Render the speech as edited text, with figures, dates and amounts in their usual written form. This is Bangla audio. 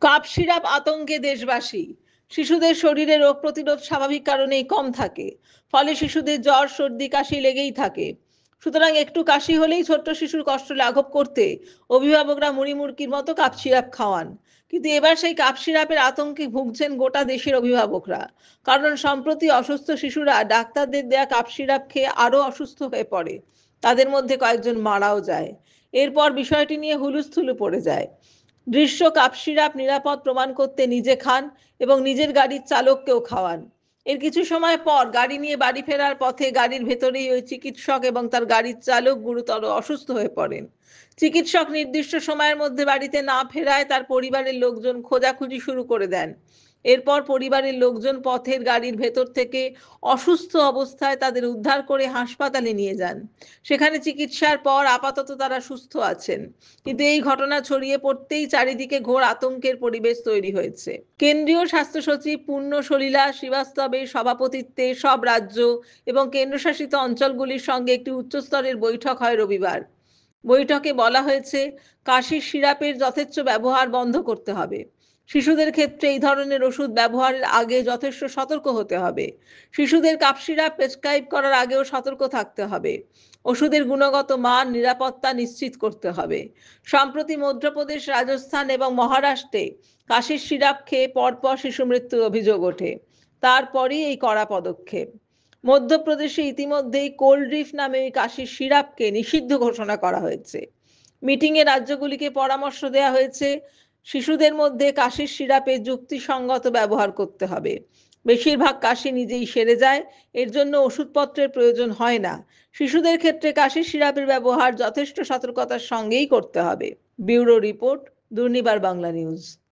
কাপ সিরাপ আতঙ্কে দেশবাসী। শিশুদের শরীরে রোগ প্রতিরোধ স্বাভাবিক কারণেই কম থাকে, ফলে শিশুদের জ্বর সর্দি কাশি লেগেই থাকে। সুতরাং একটু কাশি হলেই ছোট্ট শিশুর কষ্ট লাঘব করতে অভিভাবকরা মুড়িমুড়কির মতো কাপ সিরাপ খাওয়ান। কিন্তু এবার সেই কাপ সিরাপের আতঙ্কে ভুগছেন গোটা দেশের অভিভাবকরা। কারণ সম্প্রতি অসুস্থ শিশুরা ডাক্তারদের দেয়া কাপ সিরাপ খেয়ে আরো অসুস্থ হয়ে পড়ে, তাদের মধ্যে কয়েকজন মারাও যায়। এরপর বিষয়টি নিয়ে হুলুস্থুলু পড়ে যায়। দৃশ্য কাপ সিরাপ নিরাপদ প্রমাণ করতে নিজে খান এবং নিজের গাড়ির চালককেও খাওয়ান। এর কিছু সময় পর গাড়ি নিয়ে বাড়ি ফেরার পথে গাড়ির ভেতরেই ওই চিকিৎসক এবং তার গাড়ির চালক গুরুতর অসুস্থ হয়ে পড়েন। চিকিৎসক নির্দিষ্ট সময়ের মধ্যে বাড়িতে না ফেরায় তার পরিবারের লোকজন খোঁজাখুঁজি শুরু করে দেন। এরপর পরিবারের লোকজন পথের গাড়ির ভেতর থেকে অসুস্থ অবস্থায় তাদের উদ্ধার করে হাসপাতালে নিয়ে যান। সেখানে চিকিৎসার পর আপাতত তারা সুস্থ আছেন। কিন্তু এই ঘটনা ছড়িয়ে পড়তেই চারিদিকে ঘোর আতঙ্কের পরিবেশ তৈরি হয়েছে। কেন্দ্রীয় স্বাস্থ্য সচিব পূর্ণ সলিলা শ্রীবাস্তবের সভাপতিত্বে সব রাজ্য এবং কেন্দ্রশাসিত অঞ্চলগুলির সঙ্গে একটি উচ্চস্তরের বৈঠক হয় রবিবার। বৈঠকে বলা হয়েছে, কাশির সিরাপের যথেচ্ছ ব্যবহার বন্ধ করতে হবে। শিশুদের ক্ষেত্রে এই ধরনের ওষুধ ব্যবহারের আগে যথেষ্ট সতর্ক হতে হবে। শিশুদের কাপ সিরাপ প্রেসক্রাইব করার আগেও সতর্ক থাকতে হবে। ওষুধের গুণগত মান নিরাপত্তা নিশ্চিত করতে হবে। সম্প্রতি মধ্যপ্রদেশ, রাজস্থান এবং মহারাষ্ট্রে কাশির সিরাপ খেয়ে পরপর শিশু মৃত্যুর অভিযোগ ওঠে। তারপরই এই কড়া পদক্ষেপ। মধ্যপ্রদেশে ইতিমধ্যেই কোল্ড ড্রিফ নামে ওই কাশির সিরাপকে নিষিদ্ধ ঘোষণা করা হয়েছে। মিটিংয়ে রাজ্যগুলিকে পরামর্শ দেওয়া হয়েছে, শিশুদের মধ্যে কাশির সিরাপের যুক্তিসঙ্গত ব্যবহার করতে হবে। বেশিরভাগ কাশি নিজেই সেরে যায়, এর জন্য ওষুধপত্রের প্রয়োজন হয় না। শিশুদের ক্ষেত্রে কাশির সিরাপের ব্যবহার যথেষ্ট সতর্কতার সঙ্গেই করতে হবে। Bureau report, Durnibar Bangla news.